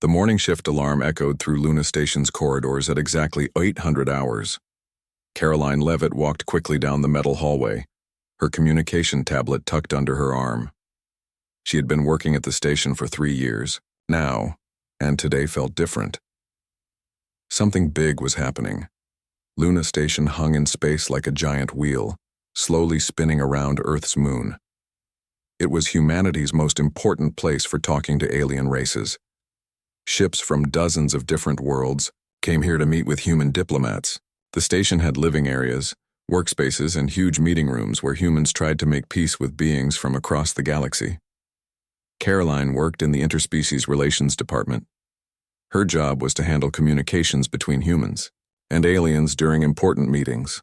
The morning shift alarm echoed through Luna Station's corridors at exactly 800 hours. Karoline Leavitt walked quickly down the metal hallway, her communication tablet tucked under her arm. She had been working at the station for 3 years, now, and today felt different. Something big was happening. Luna Station hung in space like a giant wheel, slowly spinning around Earth's moon. It was humanity's most important place for talking to alien races. Ships from dozens of different worlds came here to meet with human diplomats. The station had living areas, workspaces, and huge meeting rooms where humans tried to make peace with beings from across the galaxy. Karoline worked in the Interspecies Relations Department. Her job was to handle communications between humans and aliens during important meetings.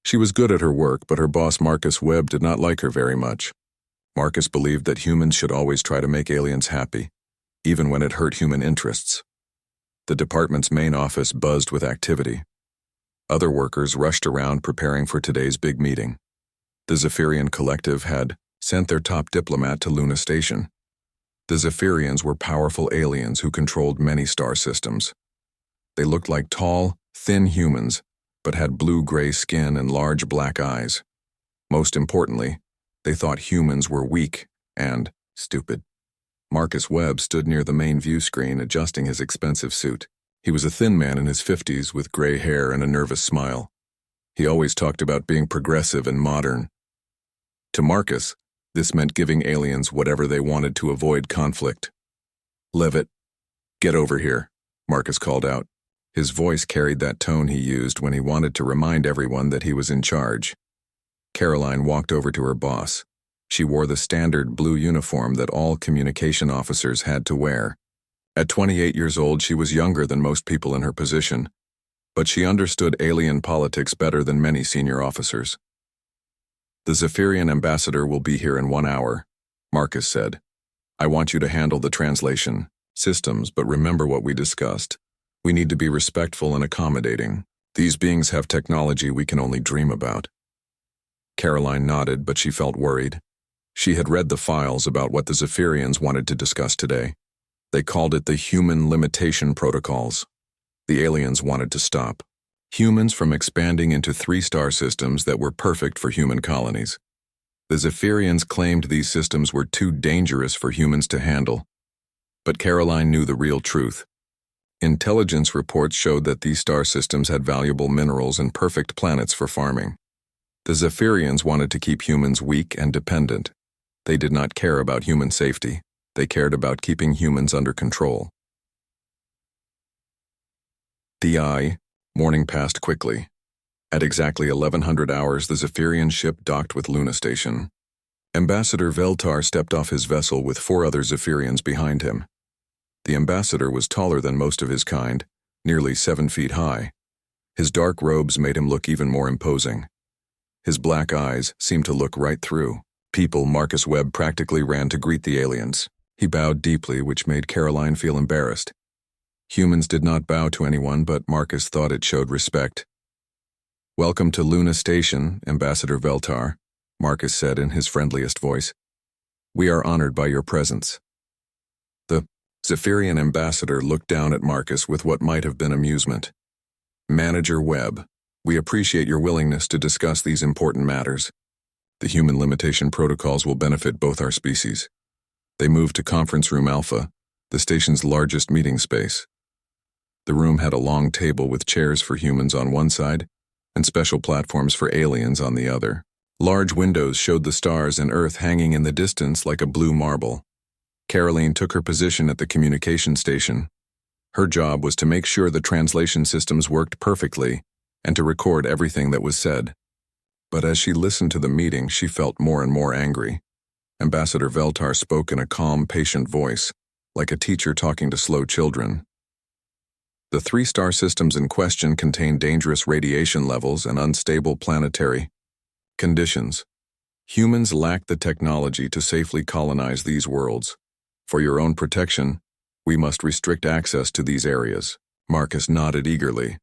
She was good at her work, but her boss Marcus Webb did not like her very much. Marcus believed that humans should always try to make aliens happy, even when it hurt human interests. The department's main office buzzed with activity. Other workers rushed around preparing for today's big meeting. The Zephyrian Collective had sent their top diplomat to Luna Station. The Zephyrians were powerful aliens who controlled many star systems. They looked like tall, thin humans, but had blue-gray skin and large black eyes. Most importantly, they thought humans were weak and stupid. Marcus Webb stood near the main view screen adjusting his expensive suit. He was a thin man in his 50s with gray hair and a nervous smile. He always talked about being progressive and modern. To Marcus, this meant giving aliens whatever they wanted to avoid conflict. "Leavitt, get over here," Marcus called out. His voice carried that tone he used when he wanted to remind everyone that he was in charge. Karoline walked over to her boss. She wore the standard blue uniform that all communication officers had to wear. At 28 years old, she was younger than most people in her position, but she understood alien politics better than many senior officers. "The Zephyrian ambassador will be here in 1 hour," Marcus said. "I want you to handle the translation systems, but remember what we discussed. We need to be respectful and accommodating. These beings have technology we can only dream about." Karoline nodded, but she felt worried. She had read the files about what the Zephyrians wanted to discuss today. They called it the Human Limitation Protocols. The aliens wanted to stop humans from expanding into 3 star systems that were perfect for human colonies. The Zephyrians claimed these systems were too dangerous for humans to handle. But Karoline knew the real truth. Intelligence reports showed that these star systems had valuable minerals and perfect planets for farming. The Zephyrians wanted to keep humans weak and dependent. They did not care about human safety. They cared about keeping humans under control. Morning passed quickly. At exactly 1100 hours, the Zephyrian ship docked with Luna Station. Ambassador Veltar stepped off his vessel with 4 other Zephyrians behind him. The ambassador was taller than most of his kind, nearly 7 feet high. His dark robes made him look even more imposing. His black eyes seemed to look right through people. Marcus Webb practically ran to greet the aliens. He bowed deeply, which made Karoline feel embarrassed. Humans did not bow to anyone, but Marcus thought it showed respect. "Welcome to Luna Station, Ambassador Veltar," Marcus said in his friendliest voice. "We are honored by your presence." The Zephyrian ambassador looked down at Marcus with what might have been amusement. "Manager Webb, we appreciate your willingness to discuss these important matters. The Human Limitation Protocols will benefit both our species." They moved to Conference Room Alpha, the station's largest meeting space. The room had a long table with chairs for humans on one side and special platforms for aliens on the other. Large windows showed the stars and Earth hanging in the distance like a blue marble. Karoline took her position at the communication station. Her job was to make sure the translation systems worked perfectly and to record everything that was said. But as she listened to the meeting, she felt more and more angry. Ambassador Veltar spoke in a calm, patient voice, like a teacher talking to slow children. The 3 star systems in question contained dangerous radiation levels and unstable planetary conditions. Humans lack the technology to safely colonize these worlds. For your own protection, we must restrict access to these areas. Marcus nodded eagerly.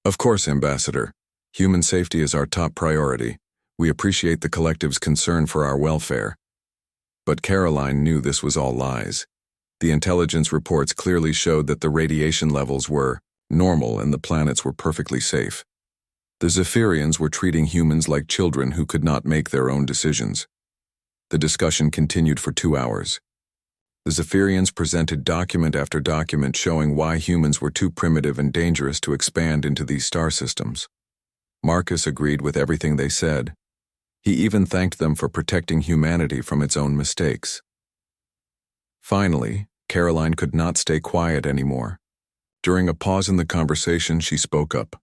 "Of course, Ambassador. Human safety is our top priority. We appreciate the collective's concern for our welfare." But Karoline knew this was all lies. The intelligence reports clearly showed that the radiation levels were normal and the planets were perfectly safe. The Zephyrians were treating humans like children who could not make their own decisions. The discussion continued for 2 hours. The Zephyrians presented document after document showing why humans were too primitive and dangerous to expand into these star systems. Marcus agreed with everything they said. He even thanked them for protecting humanity from its own mistakes. Finally, Karoline could not stay quiet anymore. During a pause in the conversation, she spoke up.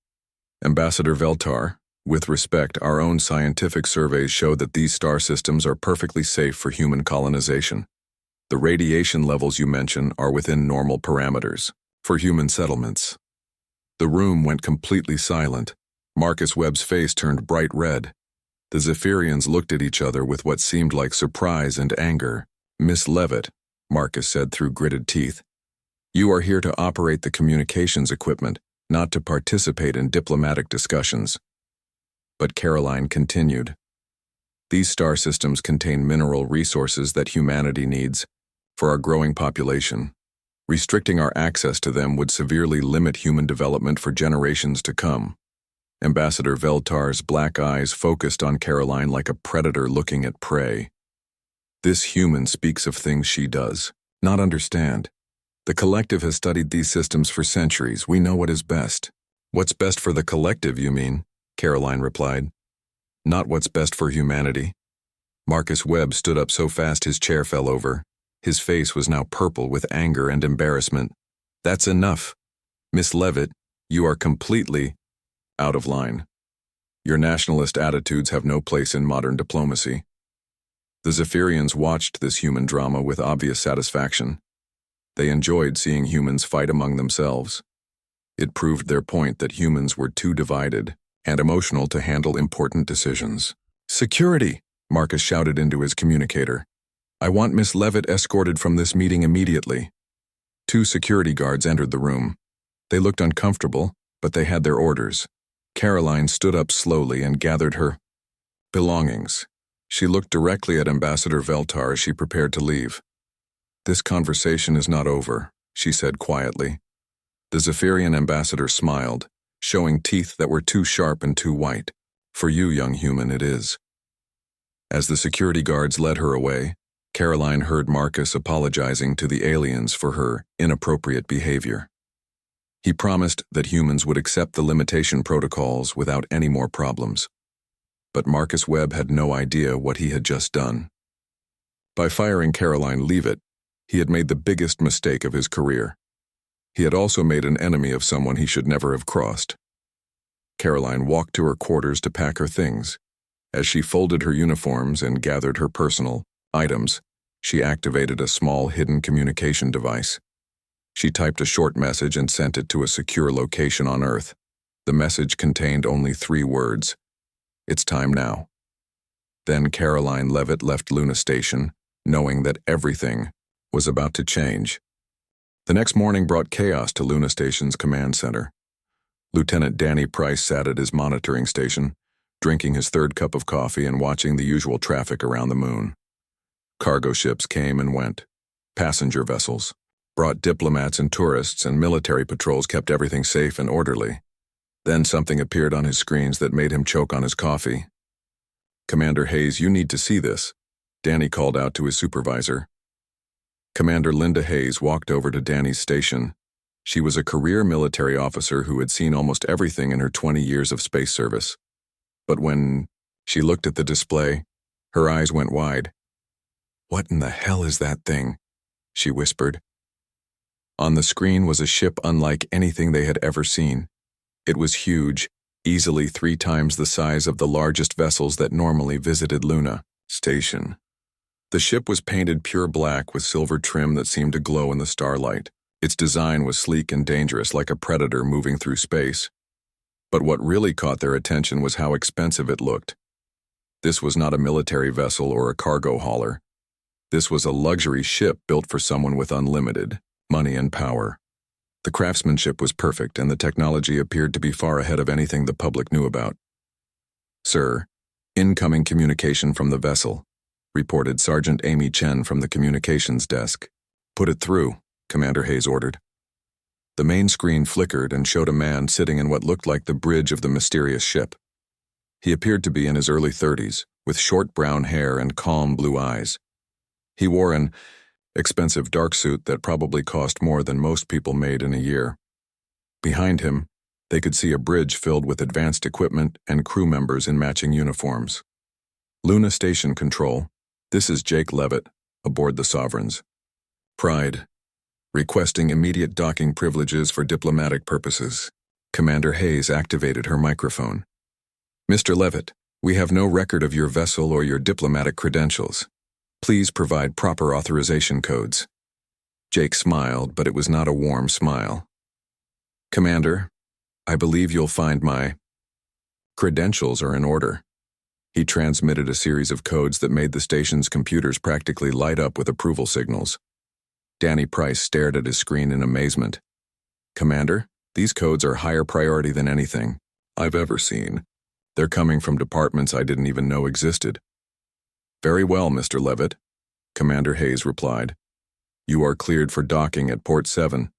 Ambassador Veltar, with respect, our own scientific surveys show that these star systems are perfectly safe for human colonization. The radiation levels you mention are within normal parameters for human settlements. The room went completely silent. Marcus Webb's face turned bright red. The Zephyrians looked at each other with what seemed like surprise and anger. Miss Leavitt, Marcus said through gritted teeth, you are here to operate the communications equipment, not to participate in diplomatic discussions. But Karoline continued. These star systems contain mineral resources that humanity needs for our growing population. Restricting our access to them would severely limit human development for generations to come. Ambassador Veltar's black eyes focused on Karoline like a predator looking at prey. This human speaks of things she does not understand. The collective has studied these systems for centuries. We know what is best. What's best for the collective, you mean? Karoline replied. Not what's best for humanity. Marcus Webb stood up so fast his chair fell over. His face was now purple with anger and embarrassment. That's enough. Miss Leavitt, you are completely out of line. Your nationalist attitudes have no place in modern diplomacy. The Zephyrians watched this human drama with obvious satisfaction. They enjoyed seeing humans fight among themselves. It proved their point that humans were too divided and emotional to handle important decisions. Security! Marcus shouted into his communicator. I want Miss Leavitt escorted from this meeting immediately. 2 security guards entered the room. They looked uncomfortable, but they had their orders. Karoline stood up slowly and gathered her belongings. She looked directly at Ambassador Veltar as she prepared to leave. This conversation is not over, she said quietly. The Zephyrian ambassador smiled, showing teeth that were too sharp and too white. For you, young human, it is. As the security guards led her away, Karoline heard Marcus apologizing to the aliens for her inappropriate behavior. He promised that humans would accept the limitation protocols without any more problems. But Marcus Webb had no idea what he had just done. By firing Karoline Leavitt, he had made the biggest mistake of his career. He had also made an enemy of someone he should never have crossed. Karoline walked to her quarters to pack her things. As she folded her uniforms and gathered her personal items, she activated a small hidden communication device. She typed a short message and sent it to a secure location on Earth. The message contained only 3 words. It's time now. Then Karoline Leavitt left Luna Station, knowing that everything was about to change. The next morning brought chaos to Luna Station's command center. Lieutenant Danny Price sat at his monitoring station, drinking his 3rd cup of coffee and watching the usual traffic around the moon. Cargo ships came and went. Passenger vessels brought diplomats and tourists, and military patrols kept everything safe and orderly. Then something appeared on his screens that made him choke on his coffee. Commander Hayes, you need to see this, Danny called out to his supervisor. Commander Linda Hayes walked over to Danny's station. She was a career military officer who had seen almost everything in her 20 years of space service. But when she looked at the display, her eyes went wide. What in the hell is that thing? She whispered. On the screen was a ship unlike anything they had ever seen. It was huge, easily 3 times the size of the largest vessels that normally visited Luna Station. The ship was painted pure black with silver trim that seemed to glow in the starlight. Its design was sleek and dangerous, like a predator moving through space. But what really caught their attention was how expensive it looked. This was not a military vessel or a cargo hauler. This was a luxury ship built for someone with unlimited money and power. The craftsmanship was perfect, and the technology appeared to be far ahead of anything the public knew about. Sir, incoming communication from the vessel, reported Sergeant Amy Chen from the communications desk. Put it through, Commander Hayes ordered. The main screen flickered and showed a man sitting in what looked like the bridge of the mysterious ship. He appeared to be in his early 30s, with short brown hair and calm blue eyes. He wore an expensive dark suit that probably cost more than most people made in a year. Behind him, they could see a bridge filled with advanced equipment and crew members in matching uniforms. Luna Station Control, this is Jake Leavitt, aboard the Sovereigns. Pride, requesting immediate docking privileges for diplomatic purposes. Commander Hayes activated her microphone. Mr. Leavitt, we have no record of your vessel or your diplomatic credentials. Please provide proper authorization codes. Jake smiled, but it was not a warm smile. Commander, I believe you'll find my credentials are in order. He transmitted a series of codes that made the station's computers practically light up with approval signals. Danny Price stared at his screen in amazement. Commander, these codes are higher priority than anything I've ever seen. They're coming from departments I didn't even know existed. Very well, Mr. Leavitt, Commander Hayes replied. You are cleared for docking at Port 7.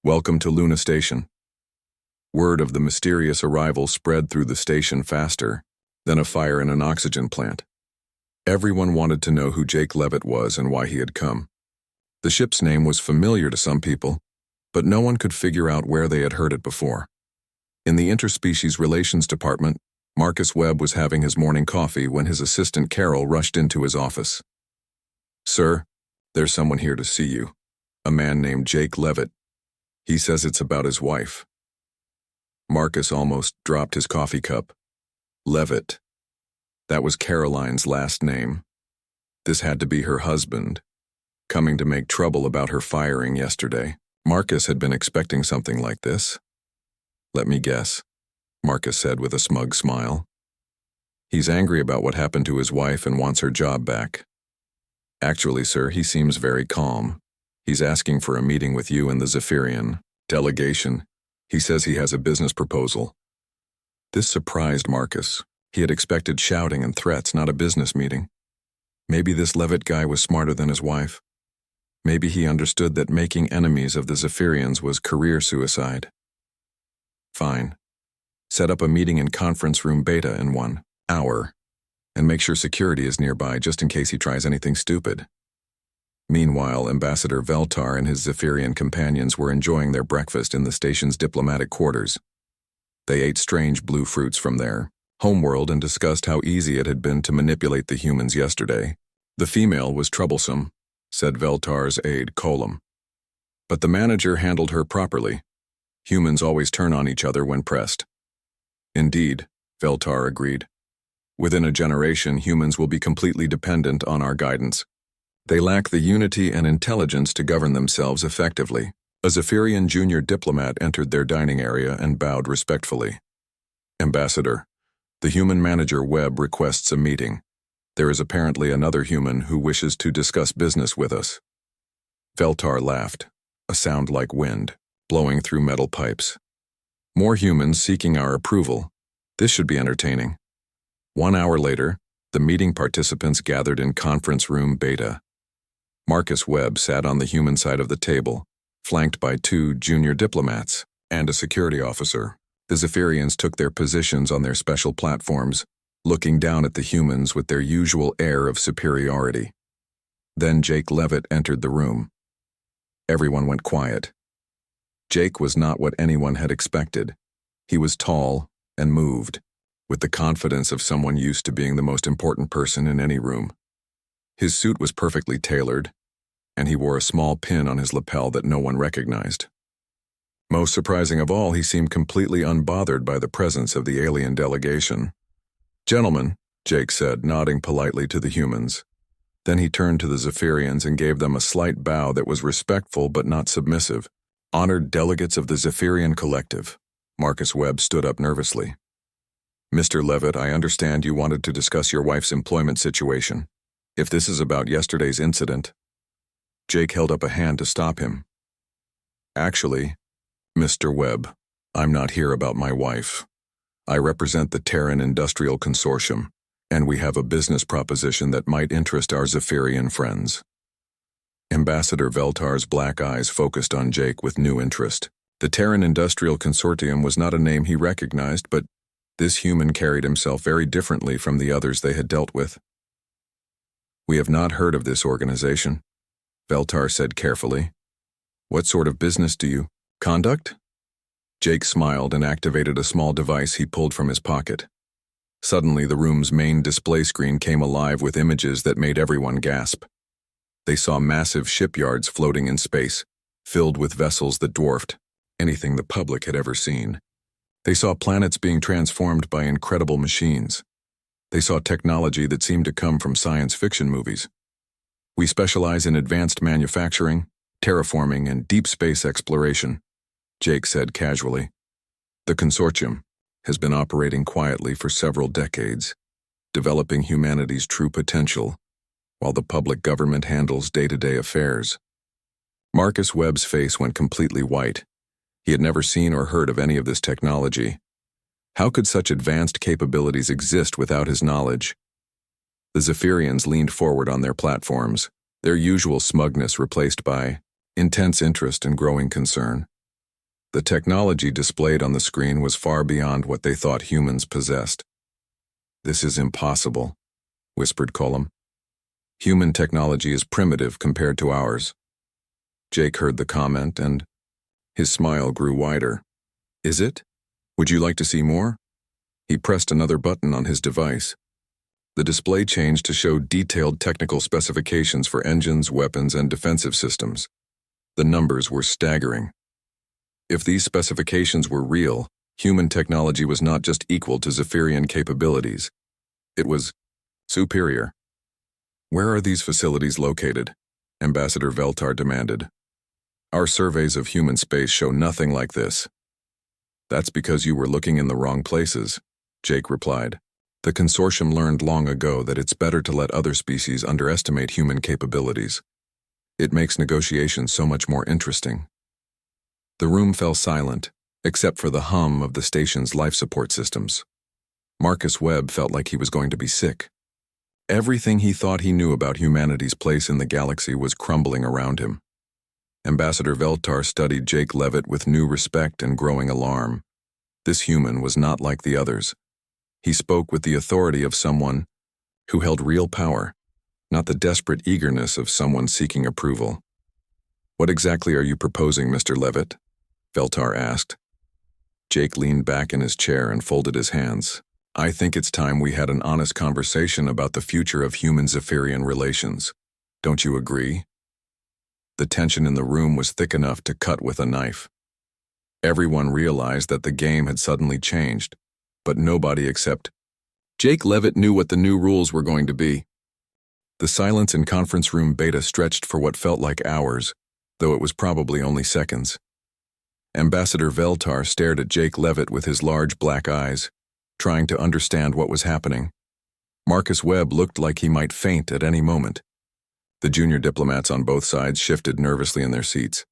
Welcome to Luna Station. Word of the mysterious arrival spread through the station faster than a fire in an oxygen plant. Everyone wanted to know who Jake Leavitt was and why he had come. The ship's name was familiar to some people, but no one could figure out where they had heard it before. In the Interspecies Relations Department, Marcus Webb was having his morning coffee when his assistant Carol rushed into his office. Sir, there's someone here to see you. A man named Jake Leavitt. He says it's about his wife. Marcus almost dropped his coffee cup. Leavitt. That was Karoline's last name. This had to be her husband, coming to make trouble about her firing yesterday. Marcus had been expecting something like this. Let me guess, Marcus said with a smug smile. He's angry about what happened to his wife and wants her job back. Actually, sir, he seems very calm. He's asking for a meeting with you and the Zephyrian delegation. He says he has a business proposal. This surprised Marcus. He had expected shouting and threats, not a business meeting. Maybe this Leavitt guy was smarter than his wife. Maybe he understood that making enemies of the Zephyrians was career suicide. Fine. Set up a meeting in conference room Beta in 1 hour, and make sure security is nearby just in case he tries anything stupid. Meanwhile, Ambassador Veltar and his Zephyrian companions were enjoying their breakfast in the station's diplomatic quarters. They ate strange blue fruits from their homeworld and discussed how easy it had been to manipulate the humans yesterday. The female was troublesome, said Veltar's aide Colum. But the manager handled her properly. Humans always turn on each other when pressed. Indeed, Veltar agreed. Within a generation, humans will be completely dependent on our guidance. They lack the unity and intelligence to govern themselves effectively. A Zephyrian junior diplomat entered their dining area and bowed respectfully. Ambassador, the human manager Webb requests a meeting. There is apparently another human who wishes to discuss business with us. Veltar laughed, a sound like wind, blowing through metal pipes. More humans seeking our approval. This should be entertaining. 1 hour later, the meeting participants gathered in conference room Beta. Marcus Webb sat on the human side of the table, flanked by 2 junior diplomats and a security officer. The Zephyrians took their positions on their special platforms, looking down at the humans with their usual air of superiority. Then Jake Leavitt entered the room. Everyone went quiet. Jake was not what anyone had expected. He was tall and moved, with the confidence of someone used to being the most important person in any room. His suit was perfectly tailored, and he wore a small pin on his lapel that no one recognized. Most surprising of all, he seemed completely unbothered by the presence of the alien delegation. Gentlemen, Jake said, nodding politely to the humans. Then he turned to the Zephyrians and gave them a slight bow that was respectful but not submissive. Honored delegates of the Zephyrian Collective. Marcus Webb stood up nervously. Mr. Leavitt, I understand you wanted to discuss your wife's employment situation. If this is about yesterday's incident. Jake held up a hand to stop him. Actually, Mr. Webb, I'm not here about my wife. I represent the Terran Industrial Consortium, and we have a business proposition that might interest our Zephyrian friends. Ambassador Veltar's black eyes focused on Jake with new interest. The Terran Industrial Consortium was not a name he recognized, but this human carried himself very differently from the others they had dealt with. "We have not heard of this organization," Veltar said carefully. "What sort of business do you conduct?" Jake smiled and activated a small device he pulled from his pocket. Suddenly, the room's main display screen came alive with images that made everyone gasp. They saw massive shipyards floating in space, filled with vessels that dwarfed anything the public had ever seen. They saw planets being transformed by incredible machines. They saw technology that seemed to come from science fiction movies. "We specialize in advanced manufacturing, terraforming, and deep space exploration," Jake said casually. "The consortium has been operating quietly for several decades, developing humanity's true potential, while the public government handles day-to-day affairs." Marcus Webb's face went completely white. He had never seen or heard of any of this technology. How could such advanced capabilities exist without his knowledge? The Zephyrians leaned forward on their platforms, their usual smugness replaced by intense interest and growing concern. The technology displayed on the screen was far beyond what they thought humans possessed. "This is impossible," whispered Colum. "Human technology is primitive compared to ours." Jake heard the comment, and his smile grew wider. "Is it? Would you like to see more?" He pressed another button on his device. The display changed to show detailed technical specifications for engines, weapons, and defensive systems. The numbers were staggering. If these specifications were real, human technology was not just equal to Zephyrian capabilities. It was superior. "Where are these facilities located?" Ambassador Veltar demanded. "Our surveys of human space show nothing like this." "That's because you were looking in the wrong places," Jake replied. "The consortium learned long ago that it's better to let other species underestimate human capabilities. It makes negotiations so much more interesting." The room fell silent, except for the hum of the station's life support systems. Marcus Webb felt like he was going to be sick. Everything he thought he knew about humanity's place in the galaxy was crumbling around him. Ambassador Veltar studied Jake Leavitt with new respect and growing alarm. This human was not like the others. He spoke with the authority of someone who held real power, not the desperate eagerness of someone seeking approval. "What exactly are you proposing, Mr. Leavitt?" Veltar asked. Jake leaned back in his chair and folded his hands. "I think it's time we had an honest conversation about the future of human-Zephyrian relations. Don't you agree?" The tension in the room was thick enough to cut with a knife. Everyone realized that the game had suddenly changed, but nobody except Jake Leavitt knew what the new rules were going to be. The silence in conference room beta stretched for what felt like hours, though it was probably only seconds. Ambassador Veltar stared at Jake Leavitt with his large black eyes, trying to understand what was happening. Marcus Webb looked like he might faint at any moment. The junior diplomats on both sides shifted nervously in their seats.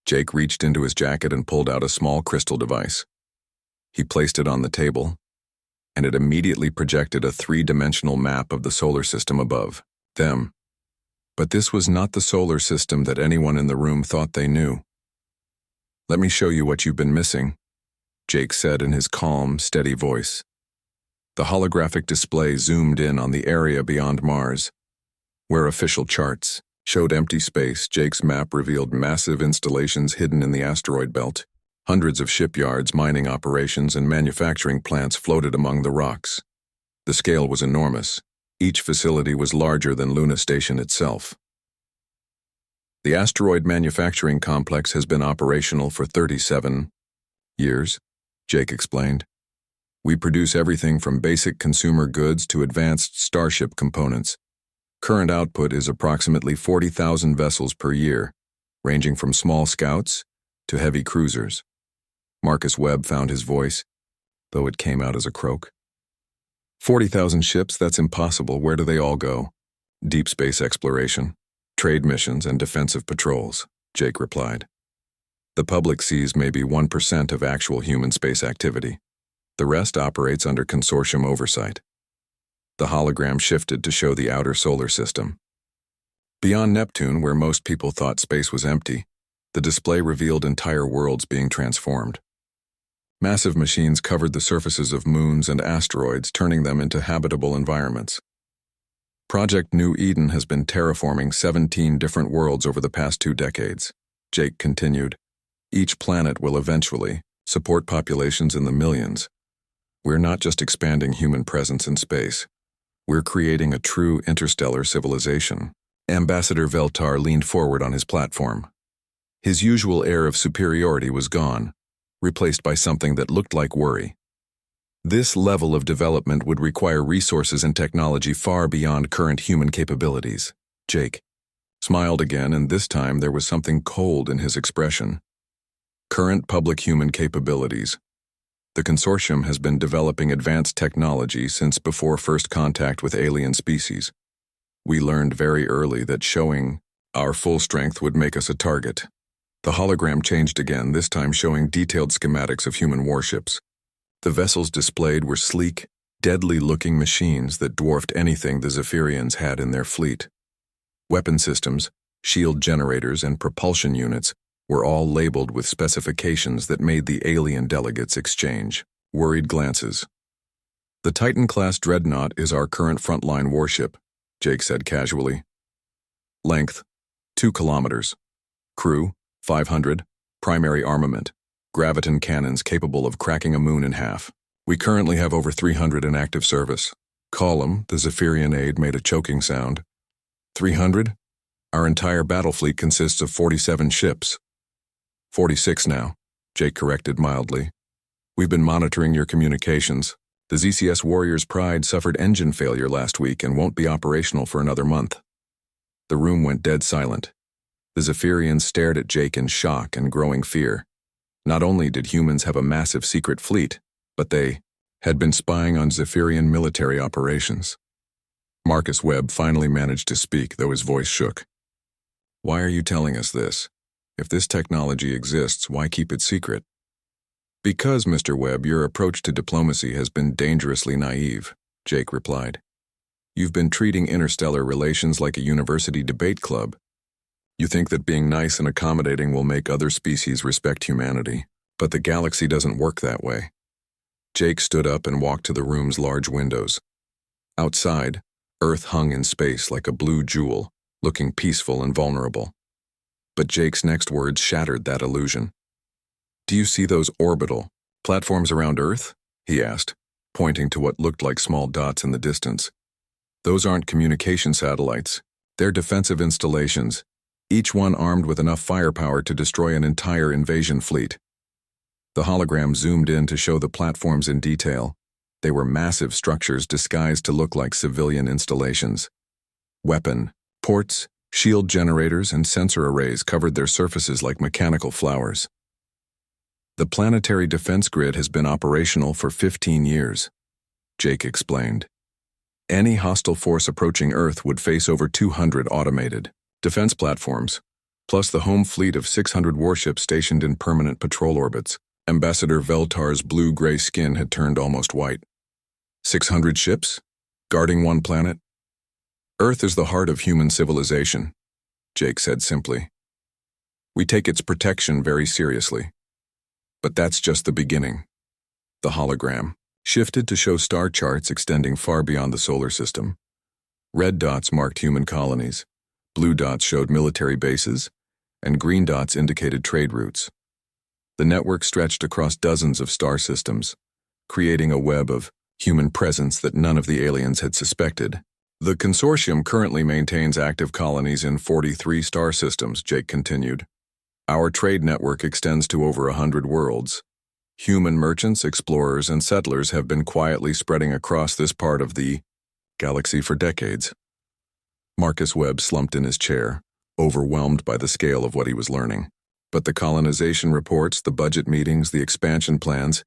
Jake reached into his jacket and pulled out a small crystal device. He placed it on the table, and it immediately projected a three-dimensional map of the solar system above them. But this was not the solar system that anyone in the room thought they knew. "Let me show you what you've been missing," Jake said in his calm, steady voice. The holographic display zoomed in on the area beyond Mars. Where official charts showed empty space, Jake's map revealed massive installations hidden in the asteroid belt. Hundreds of shipyards, mining operations, and manufacturing plants floated among the rocks. The scale was enormous. Each facility was larger than Luna Station itself. "The asteroid manufacturing complex has been operational for 37 years, Jake explained. "We produce everything from basic consumer goods to advanced starship components. Current output is approximately 40,000 vessels per year, ranging from small scouts to heavy cruisers." Marcus Webb found his voice, though it came out as a croak. 40,000 ships, that's impossible. Where do they all go?" "Deep space exploration, trade missions, and defensive patrols," Jake replied. "The public sees maybe 1% of actual human space activity. The rest operates under consortium oversight." The hologram shifted to show the outer solar system. Beyond Neptune, where most people thought space was empty, the display revealed entire worlds being transformed. Massive machines covered the surfaces of moons and asteroids, turning them into habitable environments. Project New Eden has been terraforming 17 different worlds over the past 2 decades, Jake continued. Each planet will eventually support populations in the millions. We're not just expanding human presence in space. We're creating a true interstellar civilization. Ambassador Veltar leaned forward on his platform. His usual air of superiority was gone, replaced by something that looked like worry. This level of development would require resources and technology far beyond current human capabilities. Jake smiled again, and this time there was something cold in his expression. Current public human capabilities. The consortium has been developing advanced technology since before first contact with alien species. We learned very early that showing our full strength would make us a target. The hologram changed again, this time showing detailed schematics of human warships. The vessels displayed were sleek, deadly-looking machines that dwarfed anything the Zephyrians had in their fleet. Weapon systems, shield generators, and propulsion units were all labeled with specifications that made the alien delegates exchange worried glances. The Titan-class dreadnought is our current frontline warship, Jake said casually. Length, 2 kilometers. Crew, 500. Primary armament, graviton cannons capable of cracking a moon in half. We currently have over 300 in active service. Column, the Zephyrian aide, made a choking sound. 300? Our entire battle fleet consists of 47 ships. 46 now, Jake corrected mildly. We've been monitoring your communications. The ZCS Warrior's Pride suffered engine failure last week and won't be operational for another month. The room went dead silent. The Zephyrians stared at Jake in shock and growing fear. Not only did humans have a massive secret fleet, but they had been spying on Zephyrian military operations. Marcus Webb finally managed to speak, though his voice shook. Why are you telling us this? If this technology exists, why keep it secret? Because, Mr. Webb, your approach to diplomacy has been dangerously naive, Jake replied. You've been treating interstellar relations like a university debate club. You think that being nice and accommodating will make other species respect humanity, but the galaxy doesn't work that way. Jake stood up and walked to the room's large windows. Outside, Earth hung in space like a blue jewel, looking peaceful and vulnerable. But Jake's next words shattered that illusion. Do you see those orbital platforms around Earth? He asked, pointing to what looked like small dots in the distance. Those aren't communication satellites. They're defensive installations, each one armed with enough firepower to destroy an entire invasion fleet. The hologram zoomed in to show the platforms in detail. They were massive structures disguised to look like civilian installations. Weapon ports, shield generators, and sensor arrays covered their surfaces like mechanical flowers. The planetary defense grid has been operational for 15 years, Jake explained. Any hostile force approaching Earth would face over 200 automated defense platforms, plus the home fleet of 600 warships stationed in permanent patrol orbits. Ambassador Veltar's blue-gray skin had turned almost white. 600 ships? Guarding one planet? Earth is the heart of human civilization, Jake said simply. We take its protection very seriously. But that's just the beginning. The hologram shifted to show star charts extending far beyond the solar system. Red dots marked human colonies, blue dots showed military bases, and green dots indicated trade routes. The network stretched across dozens of star systems, creating a web of human presence that none of the aliens had suspected. The consortium currently maintains active colonies in 43 star systems, Jake continued. Our trade network extends to over 100 worlds. Human merchants, explorers, and settlers have been quietly spreading across this part of the galaxy for decades. Marcus Webb slumped in his chair, overwhelmed by the scale of what he was learning. But the colonization reports, the budget meetings, the expansion plans,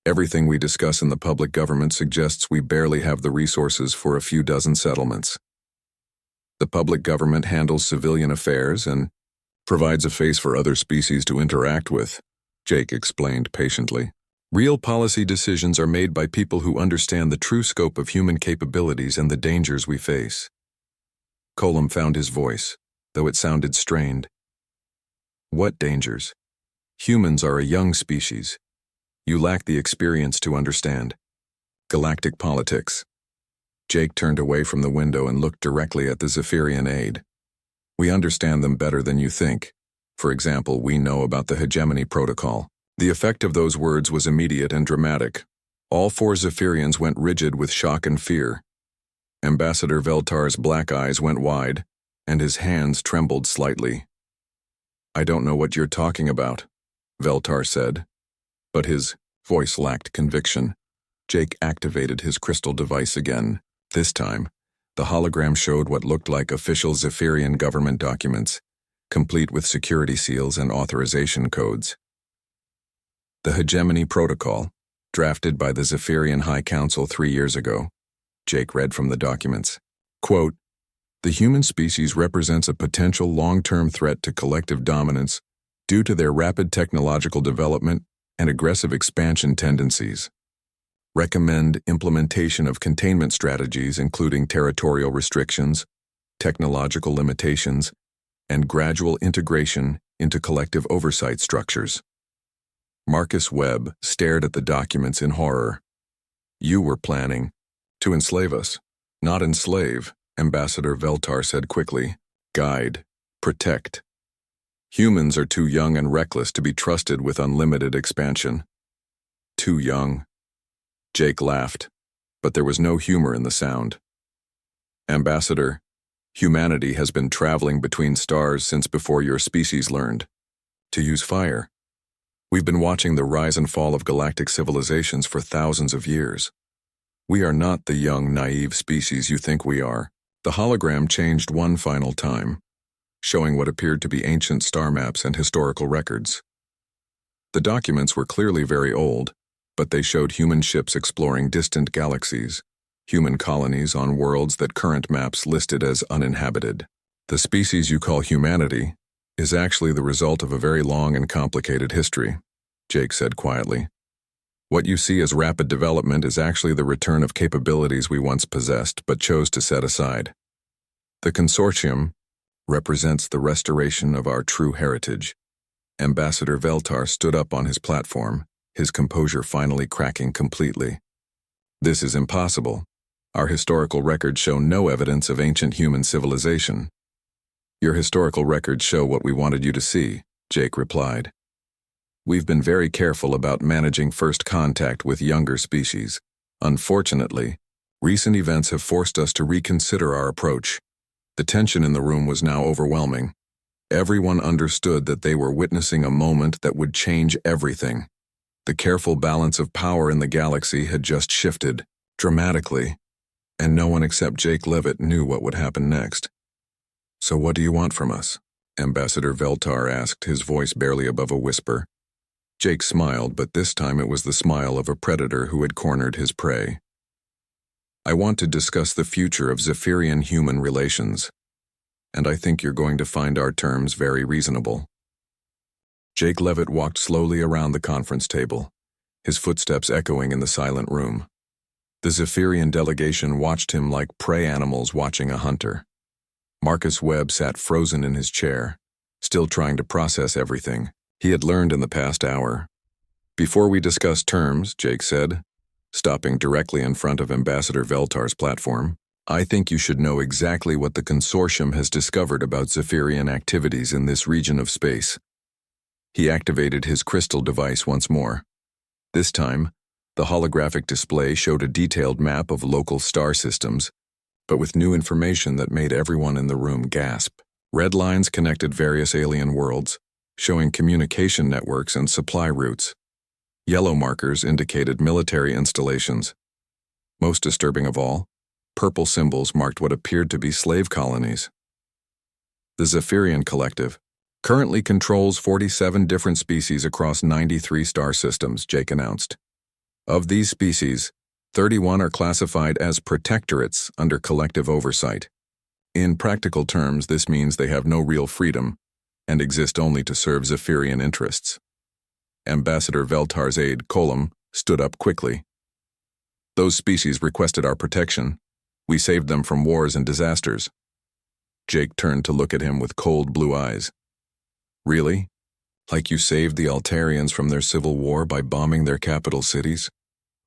everything we discuss in the public government suggests we barely have the resources for a few dozen settlements. The public government handles civilian affairs and provides a face for other species to interact with, Jake explained patiently. Real policy decisions are made by people who understand the true scope of human capabilities and the dangers we face. Colum found his voice, though it sounded strained. What dangers? Humans are a young species. You lack the experience to understand. Galactic politics. Jake turned away from the window and looked directly at the Zephyrian aide. We understand them better than you think. For example, we know about the hegemony protocol. The effect of those words was immediate and dramatic. All four Zephyrians went rigid with shock and fear. Ambassador Veltar's black eyes went wide, and his hands trembled slightly. I don't know what you're talking about, Veltar said, but his voice lacked conviction. Jake activated his crystal device again. This time, the hologram showed what looked like official Zephyrian government documents, complete with security seals and authorization codes. The Hegemony Protocol, drafted by the Zephyrian High Council 3 years ago, Jake read from the documents. Quote, the human species represents a potential long-term threat to collective dominance due to their rapid technological development and aggressive expansion tendencies. Recommend implementation of containment strategies including territorial restrictions, technological limitations, and gradual integration into collective oversight structures. Marcus Webb stared at the documents in horror. You were planning to enslave us. Not enslave, Ambassador Veltar said quickly. Guide, protect. Humans are too young and reckless to be trusted with unlimited expansion. Too young. Jake laughed, but there was no humor in the sound. Ambassador, humanity has been traveling between stars since before your species learned to use fire. We've been watching the rise and fall of galactic civilizations for thousands of years. We are not the young, naive species you think we are. The hologram changed one final time, showing what appeared to be ancient star maps and historical records. The documents were clearly very old, but they showed human ships exploring distant galaxies, human colonies on worlds that current maps listed as uninhabited. The species you call humanity is actually the result of a very long and complicated history, Jake said quietly. What you see as rapid development is actually the return of capabilities we once possessed but chose to set aside. The consortium represents the restoration of our true heritage. Ambassador Veltar stood up on his platform, his composure finally cracking completely. This is impossible. Our historical records show no evidence of ancient human civilization. Your historical records show what we wanted you to see, Jake replied. We've been very careful about managing first contact with younger species. Unfortunately, recent events have forced us to reconsider our approach. The tension in the room was now overwhelming. Everyone understood that they were witnessing a moment that would change everything. The careful balance of power in the galaxy had just shifted, dramatically, and no one except Jake Leavitt knew what would happen next. So what do you want from us? Ambassador Veltar asked, his voice barely above a whisper. Jake smiled, but this time it was the smile of a predator who had cornered his prey. I want to discuss the future of Zephyrian-human relations, and I think you're going to find our terms very reasonable. Jake Leavitt walked slowly around the conference table, his footsteps echoing in the silent room. The Zephyrian delegation watched him like prey animals watching a hunter. Marcus Webb sat frozen in his chair, still trying to process everything he had learned in the past hour. Before we discuss terms, Jake said, stopping directly in front of Ambassador Veltar's platform, I think you should know exactly what the consortium has discovered about Zephyrian activities in this region of space. He activated his crystal device once more. This time, the holographic display showed a detailed map of local star systems, but with new information that made everyone in the room gasp. Red lines connected various alien worlds, showing communication networks and supply routes. Yellow markers indicated military installations. Most disturbing of all, purple symbols marked what appeared to be slave colonies. The Zephyrian Collective currently controls 47 different species across 93 star systems, Jake announced. Of these species, 31 are classified as protectorates under collective oversight. In practical terms, this means they have no real freedom and exist only to serve Zephyrian interests. Ambassador Veltar's aide, Kolum, stood up quickly. Those species requested our protection. We saved them from wars and disasters. Jake turned to look at him with cold blue eyes. Really? Like you saved the Altarians from their civil war by bombing their capital cities?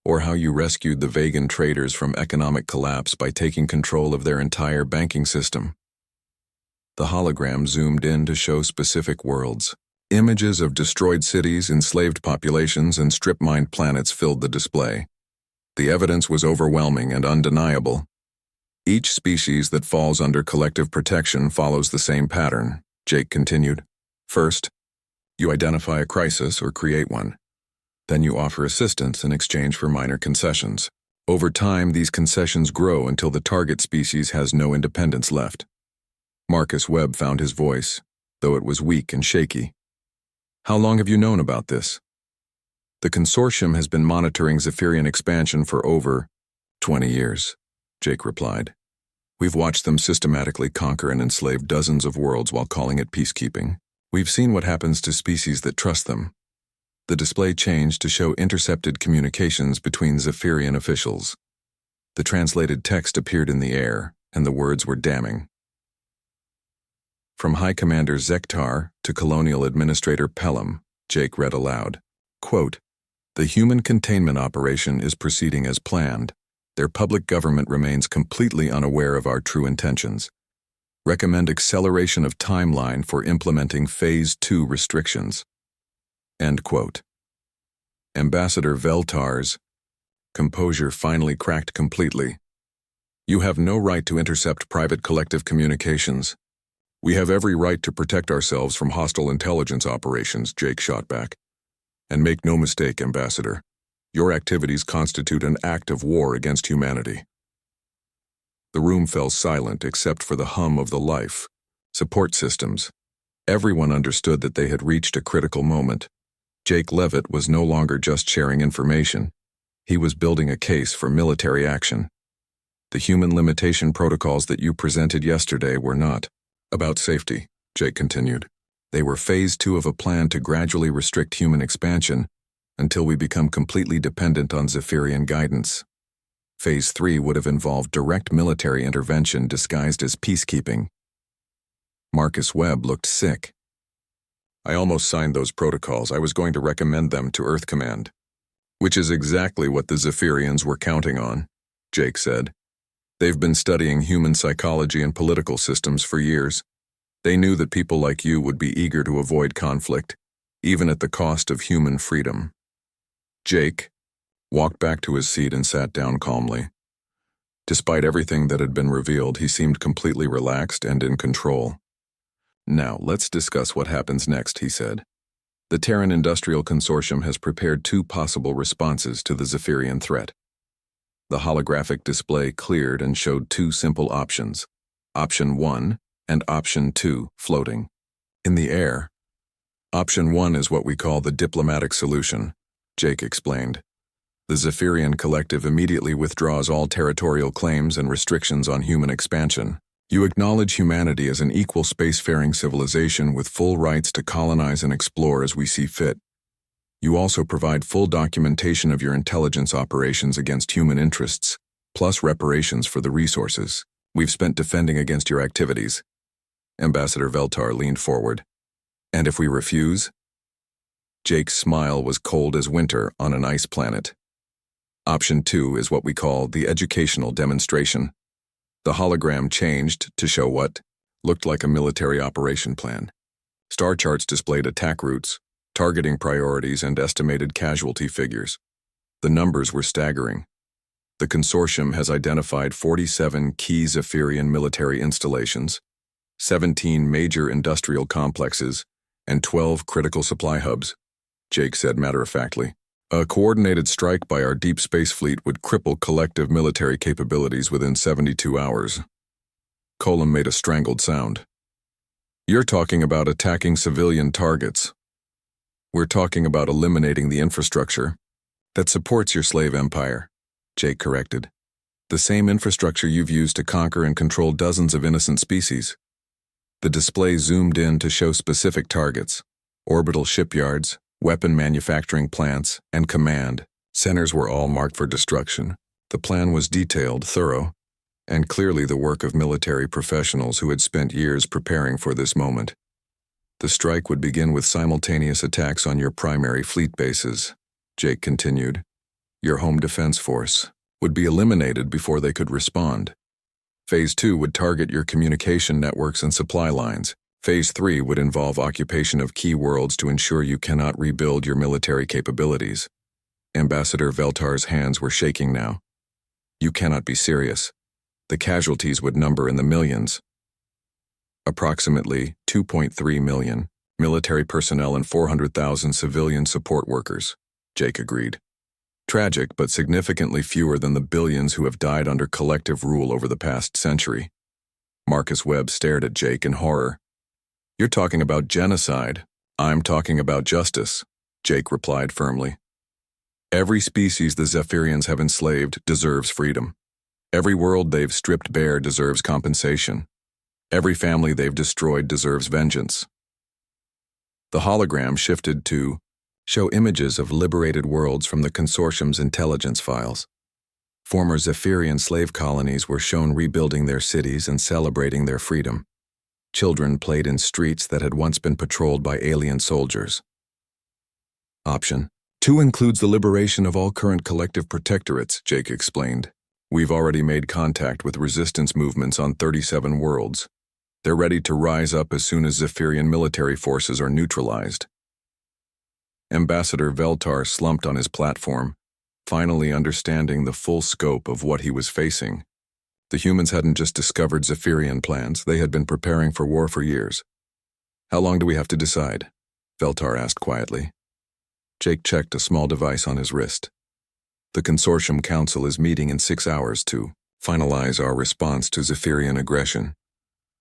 Or how you rescued the Vegan traders from economic collapse by taking control of their entire banking system? The hologram zoomed in to show specific worlds. Images of destroyed cities, enslaved populations, and strip-mined planets filled the display. The evidence was overwhelming and undeniable. Each species that falls under collective protection follows the same pattern, Jake continued. First, you identify a crisis or create one. Then you offer assistance in exchange for minor concessions. Over time, these concessions grow until the target species has no independence left. Marcus Webb found his voice, though it was weak and shaky. How long have you known about this? The consortium has been monitoring Zephyrian expansion for over 20 years, Jake replied. We've watched them systematically conquer and enslave dozens of worlds while calling it peacekeeping. We've seen what happens to species that trust them. The display changed to show intercepted communications between Zephyrian officials. The translated text appeared in the air, and the words were damning. From High Commander Zektar to Colonial Administrator Pelham, Jake read aloud. Quote, the human containment operation is proceeding as planned. Their public government remains completely unaware of our true intentions. Recommend acceleration of timeline for implementing Phase 2 restrictions. End quote. Ambassador Veltar's composure finally cracked completely. You have no right to intercept private collective communications. We have every right to protect ourselves from hostile intelligence operations, Jake shot back. And make no mistake, Ambassador, your activities constitute an act of war against humanity. The room fell silent except for the hum of the life support systems. Everyone understood that they had reached a critical moment. Jake Leavitt was no longer just sharing information. He was building a case for military action. The human limitation protocols that you presented yesterday were not about safety, Jake continued. They were Phase 2 of a plan to gradually restrict human expansion until we become completely dependent on Zephyrian guidance. Phase 3 would have involved direct military intervention disguised as peacekeeping. Marcus Webb looked sick. I almost signed those protocols. I was going to recommend them to Earth Command. Which is exactly what the Zephyrians were counting on, Jake said. They've been studying human psychology and political systems for years. They knew that people like you would be eager to avoid conflict, even at the cost of human freedom. Jake walked back to his seat and sat down calmly. Despite everything that had been revealed, he seemed completely relaxed and in control. Now, let's discuss what happens next, he said. The Terran Industrial Consortium has prepared 2 possible responses to the Zephyrian threat. The holographic display cleared and showed 2 simple options, Option 1 and Option 2, floating in the air. Option 1 is what we call the diplomatic solution, Jake explained. The Zephyrian Collective immediately withdraws all territorial claims and restrictions on human expansion. You acknowledge humanity as an equal spacefaring civilization with full rights to colonize and explore as we see fit. You also provide full documentation of your intelligence operations against human interests, plus reparations for the resources we've spent defending against your activities. Ambassador Veltar leaned forward. And if we refuse? Jake's smile was cold as winter on an ice planet. Option 2 is what we call the educational demonstration. The hologram changed to show what looked like a military operation plan. Star charts displayed attack routes, targeting priorities, and estimated casualty figures. The numbers were staggering. The consortium has identified 47 key Zephyrian military installations, 17 major industrial complexes, and 12 critical supply hubs, Jake said matter-of-factly. A coordinated strike by our deep space fleet would cripple collective military capabilities within 72 hours. Colum made a strangled sound. You're talking about attacking civilian targets. We're talking about eliminating the infrastructure that supports your slave empire, Jake corrected. The same infrastructure you've used to conquer and control dozens of innocent species. The display zoomed in to show specific targets: orbital shipyards, weapon manufacturing plants, and command centers were all marked for destruction. The plan was detailed, thorough, and clearly the work of military professionals who had spent years preparing for this moment. The strike would begin with simultaneous attacks on your primary fleet bases, Jake continued. Your home defense force would be eliminated before they could respond. Phase 2 would target your communication networks and supply lines. Phase 3 would involve occupation of key worlds to ensure you cannot rebuild your military capabilities. Ambassador Veltar's hands were shaking now. You cannot be serious. The casualties would number in the millions. Approximately 2.3 million military personnel and 400,000 civilian support workers, Jake agreed. Tragic, but significantly fewer than the billions who have died under collective rule over the past century. Marcus Webb stared at Jake in horror. You're talking about genocide. I'm talking about justice, Jake replied firmly. Every species the Zephyrians have enslaved deserves freedom. Every world they've stripped bare deserves compensation. Every family they've destroyed deserves vengeance. The hologram shifted to show images of liberated worlds from the consortium's intelligence files. Former Zephyrian slave colonies were shown rebuilding their cities and celebrating their freedom. Children played in streets that had once been patrolled by alien soldiers. Option 2 includes the liberation of all current collective protectorates, Jake explained. We've already made contact with resistance movements on 37 worlds. They're ready to rise up as soon as Zephyrian military forces are neutralized. Ambassador Veltar slumped on his platform, finally understanding the full scope of what he was facing. The humans hadn't just discovered Zephyrian plans, they had been preparing for war for years. How long do we have to decide? Veltar asked quietly. Jake checked a small device on his wrist. The Consortium Council is meeting in 6 hours to finalize our response to Zephyrian aggression.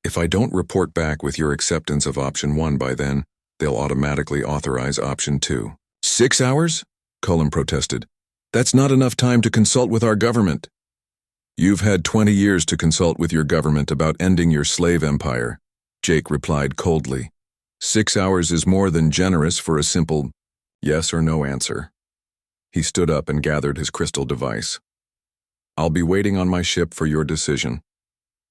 If I don't report back with your acceptance of Option 1 by then, they'll automatically authorize Option 2. 6 hours? Colin protested. That's not enough time to consult with our government. You've had 20 years to consult with your government about ending your slave empire, Jake replied coldly. 6 hours is more than generous for a simple yes or no answer. He stood up and gathered his crystal device. I'll be waiting on my ship for your decision.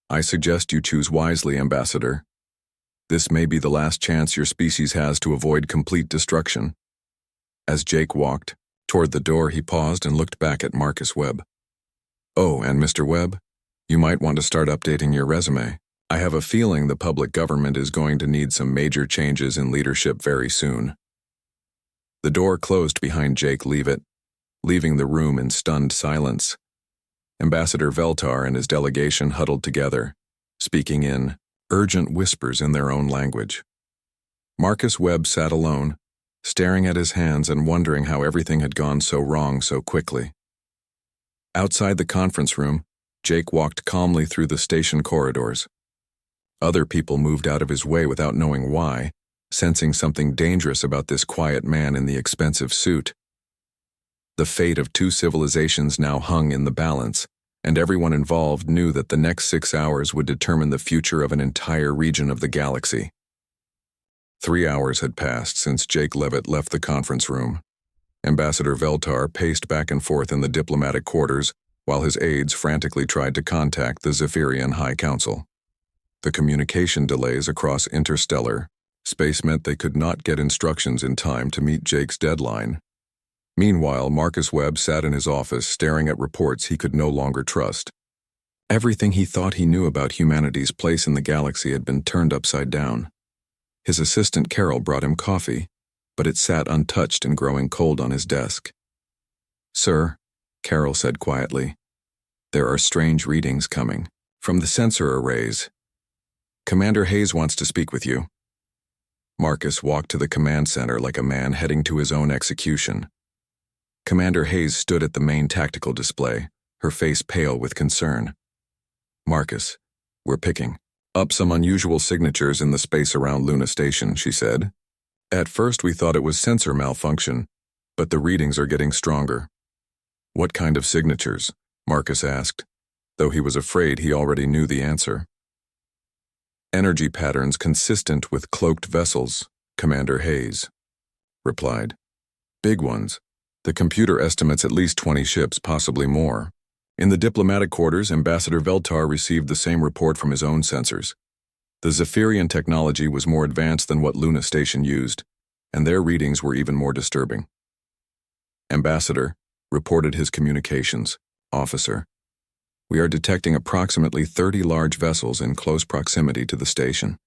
I suggest you choose wisely, Ambassador. This may be the last chance your species has to avoid complete destruction. As Jake walked toward the door, he paused and looked back at Marcus Webb. Oh, and Mr. Webb, you might want to start updating your resume. I have a feeling the public government is going to need some major changes in leadership very soon. The door closed behind Jake Leavitt, leaving the room in stunned silence. Ambassador Veltar and his delegation huddled together, speaking in urgent whispers in their own language. Marcus Webb sat alone, staring at his hands and wondering how everything had gone so wrong so quickly. Outside the conference room, Jake walked calmly through the station corridors. Other people moved out of his way without knowing why, sensing something dangerous about this quiet man in the expensive suit. The fate of 2 civilizations now hung in the balance, and everyone involved knew that the next 6 hours would determine the future of an entire region of the galaxy. 3 hours had passed since Jake Leavitt left the conference room. Ambassador Veltar paced back and forth in the diplomatic quarters while his aides frantically tried to contact the Zephyrian High Council. The communication delays across interstellar space meant they could not get instructions in time to meet Jake's deadline. Meanwhile, Marcus Webb sat in his office staring at reports he could no longer trust. Everything he thought he knew about humanity's place in the galaxy had been turned upside down. His assistant Carol brought him coffee, but it sat untouched and growing cold on his desk. Sir, Carol said quietly, there are strange readings coming from the sensor arrays. Commander Hayes wants to speak with you. Marcus walked to the command center like a man heading to his own execution. Commander Hayes stood at the main tactical display, her face pale with concern. Marcus, we're picking up some unusual signatures in the space around Luna Station, she said. At first we thought it was sensor malfunction, but the readings are getting stronger. What kind of signatures? Marcus asked, though he was afraid he already knew the answer. Energy patterns consistent with cloaked vessels, Commander Hayes replied. Big ones. The computer estimates at least 20 ships, possibly more. In the diplomatic quarters, Ambassador Veltar received the same report from his own sensors. The Zephyrian technology was more advanced than what Luna Station used, and their readings were even more disturbing. Ambassador reported his communications. Officer, we are detecting approximately 30 large vessels in close proximity to the station.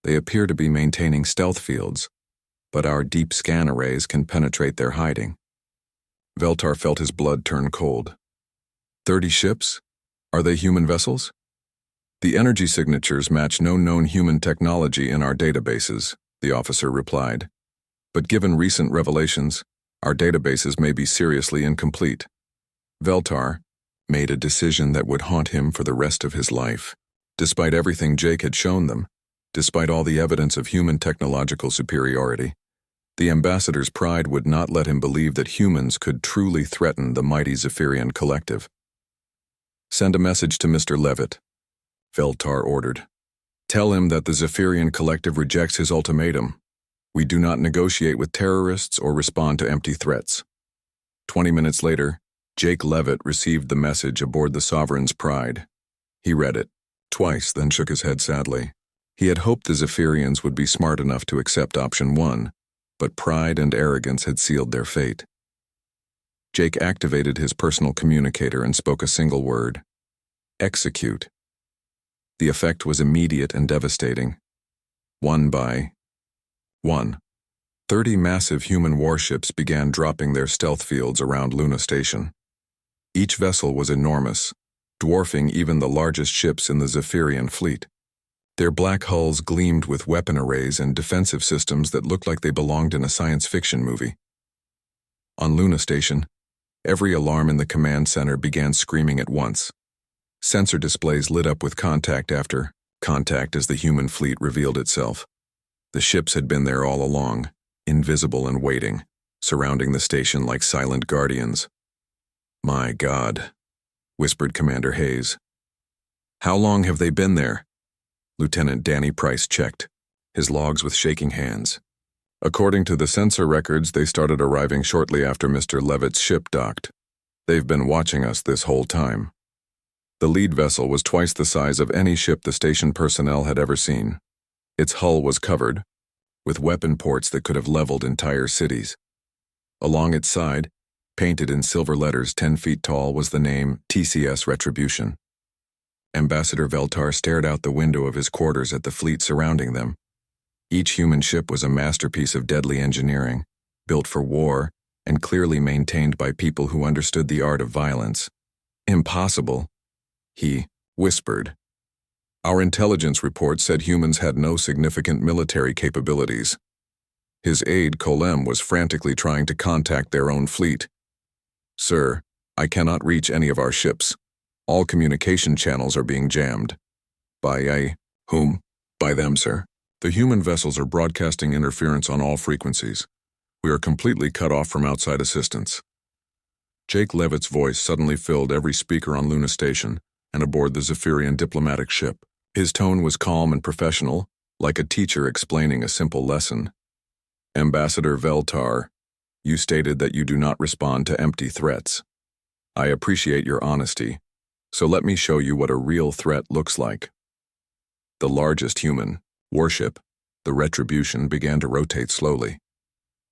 They appear to be maintaining stealth fields, but our deep scan arrays can penetrate their hiding. Veltar felt his blood turn cold. 30 ships? Are they human vessels? The energy signatures match no known human technology in our databases, the officer replied. But given recent revelations, our databases may be seriously incomplete. Veltar made a decision that would haunt him for the rest of his life. Despite everything Jake had shown them, despite all the evidence of human technological superiority, the ambassador's pride would not let him believe that humans could truly threaten the mighty Zephyrian collective. Send a message to Mr. Leavitt, Veltar ordered. Tell him that the Zephyrian collective rejects his ultimatum. We do not negotiate with terrorists or respond to empty threats. 20 minutes later, Jake Leavitt received the message aboard the Sovereign's Pride. He read it twice, then shook his head sadly. He had hoped the Zephyrians would be smart enough to accept option 1, but pride and arrogance had sealed their fate. Jake activated his personal communicator and spoke a single word: execute. The effect was immediate and devastating. 1 by 1. 30 massive human warships began dropping their stealth fields around Luna Station. Each vessel was enormous, dwarfing even the largest ships in the Zephyrian fleet. Their black hulls gleamed with weapon arrays and defensive systems that looked like they belonged in a science fiction movie. On Luna Station, every alarm in the command center began screaming at once. Sensor displays lit up with contact after contact as the human fleet revealed itself. The ships had been there all along, invisible and waiting, surrounding the station like silent guardians. My God, whispered Commander Hayes. How long have they been there? Lieutenant Danny Price checked, his logs with shaking hands. According to the sensor records, they started arriving shortly after Mr. Leavitt's ship docked. They've been watching us this whole time. The lead vessel was twice the size of any ship the station personnel had ever seen. Its hull was covered, with weapon ports that could have leveled entire cities. Along its side, painted in silver letters 10 feet tall, was the name TCS Retribution. Ambassador Veltar stared out the window of his quarters at the fleet surrounding them. Each human ship was a masterpiece of deadly engineering, built for war and clearly maintained by people who understood the art of violence. Impossible, he whispered. Our intelligence report said humans had no significant military capabilities. His aide, Kolem, was frantically trying to contact their own fleet. Sir, I cannot reach any of our ships. All communication channels are being jammed. By whom? By them, sir. The human vessels are broadcasting interference on all frequencies. We are completely cut off from outside assistance. Jake Leavitt's voice suddenly filled every speaker on Luna Station and aboard the Zephyrian diplomatic ship. His tone was calm and professional, like a teacher explaining a simple lesson. Ambassador Veltar, you stated that you do not respond to empty threats. I appreciate your honesty, so let me show you what a real threat looks like. The largest human warship, the Retribution, began to rotate slowly.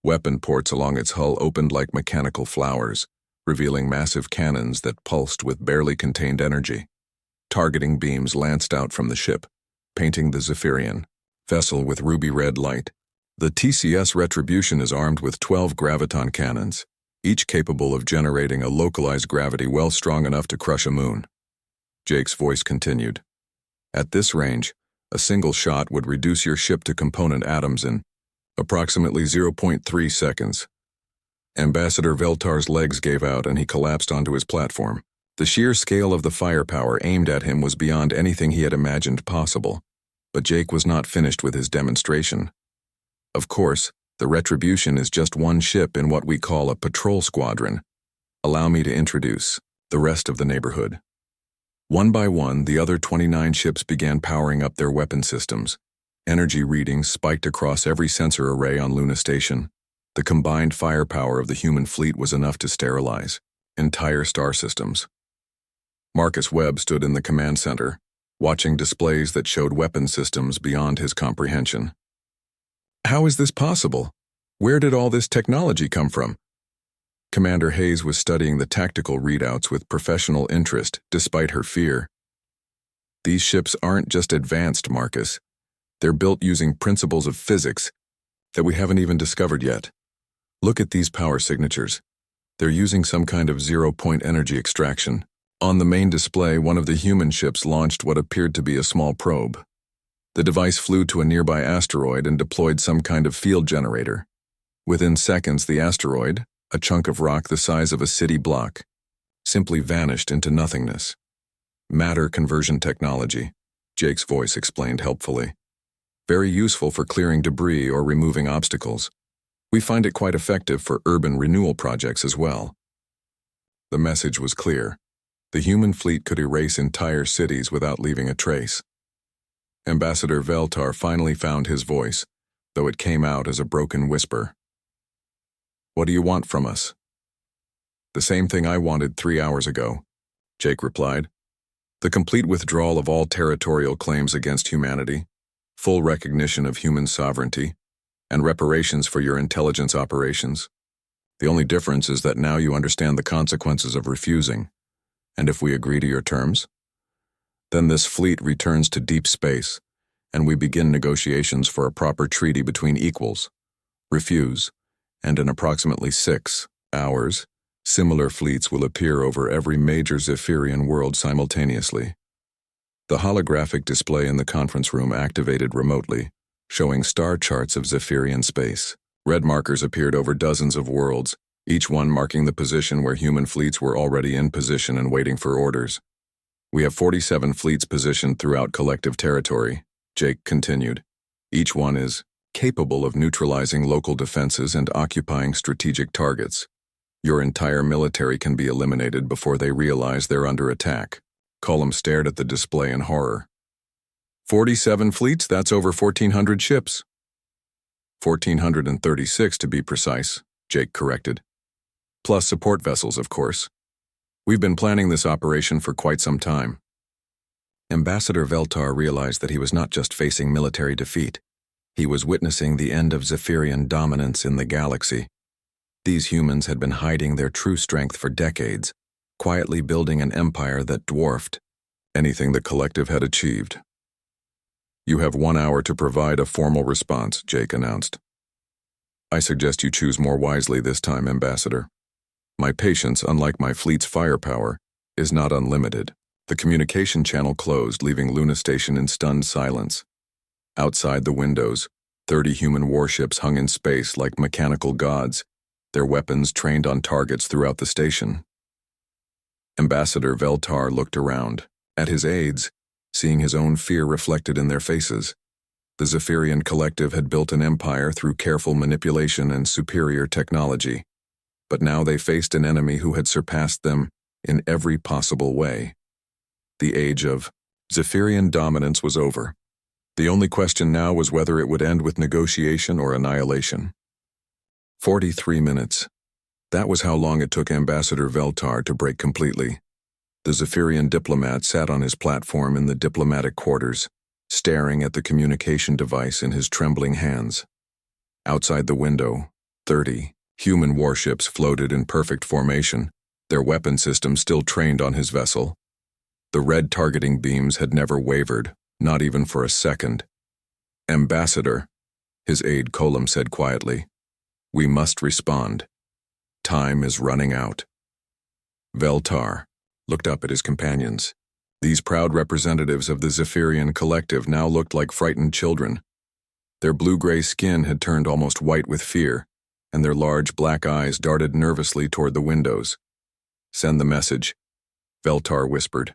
Weapon ports along its hull opened like mechanical flowers, revealing massive cannons that pulsed with barely contained energy. Targeting beams lanced out from the ship, painting the Zephyrian vessel with ruby-red light. The TCS Retribution is armed with 12 graviton cannons, each capable of generating a localized gravity well strong enough to crush a moon. Jake's voice continued. At this range, a single shot would reduce your ship to component atoms in approximately 0.3 seconds. Ambassador Veltar's legs gave out and he collapsed onto his platform. The sheer scale of the firepower aimed at him was beyond anything he had imagined possible. But Jake was not finished with his demonstration. Of course, the Retribution is just one ship in what we call a patrol squadron. Allow me to introduce the rest of the neighborhood. One by one, the other 29 ships began powering up their weapon systems. Energy readings spiked across every sensor array on Luna Station. The combined firepower of the human fleet was enough to sterilize entire star systems. Marcus Webb stood in the command center, watching displays that showed weapon systems beyond his comprehension. How is this possible? Where did all this technology come from? Commander Hayes was studying the tactical readouts with professional interest, despite her fear. These ships aren't just advanced, Marcus. They're built using principles of physics that we haven't even discovered yet. Look at these power signatures. They're using some kind of zero-point energy extraction. On the main display, one of the human ships launched what appeared to be a small probe. The device flew to a nearby asteroid and deployed some kind of field generator. Within seconds, the asteroid, a chunk of rock the size of a city block, simply vanished into nothingness. Matter conversion technology, Jake's voice explained helpfully. Very useful for clearing debris or removing obstacles. We find it quite effective for urban renewal projects as well. The message was clear. The human fleet could erase entire cities without leaving a trace. Ambassador Veltar finally found his voice, though it came out as a broken whisper. What do you want from us? The same thing I wanted 3 hours ago, Jake replied. The complete withdrawal of all territorial claims against humanity, full recognition of human sovereignty, and reparations for your intelligence operations. The only difference is that now you understand the consequences of refusing. And if we agree to your terms, then this fleet returns to deep space, and we begin negotiations for a proper treaty between equals. Refuse, and in approximately 6 hours, similar fleets will appear over every major Zephyrian world simultaneously. The holographic display in the conference room activated remotely, showing star charts of Zephyrian space. Red markers appeared over dozens of worlds, each one marking the position where human fleets were already in position and waiting for orders. We have 47 fleets positioned throughout collective territory, Jake continued. Each one is capable of neutralizing local defenses and occupying strategic targets. Your entire military can be eliminated before they realize they're under attack. Cullum stared at the display in horror. 47 fleets, that's over 1,400 ships. 1,436 to be precise, Jake corrected. Plus support vessels, of course. We've been planning this operation for quite some time. Ambassador Veltar realized that he was not just facing military defeat. He was witnessing the end of Zephyrian dominance in the galaxy. These humans had been hiding their true strength for decades, quietly building an empire that dwarfed anything the collective had achieved. You have 1 hour to provide a formal response, Jake announced. I suggest you choose more wisely this time, Ambassador. My patience, unlike my fleet's firepower, is not unlimited. The communication channel closed, leaving Luna Station in stunned silence. Outside the windows, 30 human warships hung in space like mechanical gods, their weapons trained on targets throughout the station. Ambassador Veltar looked around, at his aides, seeing his own fear reflected in their faces. The Zephyrian collective had built an empire through careful manipulation and superior technology, but now they faced an enemy who had surpassed them in every possible way. The age of Zephyrian dominance was over. The only question now was whether it would end with negotiation or annihilation. 43 minutes. That was how long it took Ambassador Veltar to break completely. The Zephyrian diplomat sat on his platform in the diplomatic quarters, staring at the communication device in his trembling hands. Outside the window, 30 human warships floated in perfect formation, their weapon systems still trained on his vessel. The red targeting beams had never wavered, not even for a second. Ambassador, his aide Cullum said quietly, we must respond. Time is running out. Veltar looked up at his companions. These proud representatives of the Zephyrian collective now looked like frightened children. Their blue-gray skin had turned almost white with fear, and their large black eyes darted nervously toward the windows. Send the message, Veltar whispered.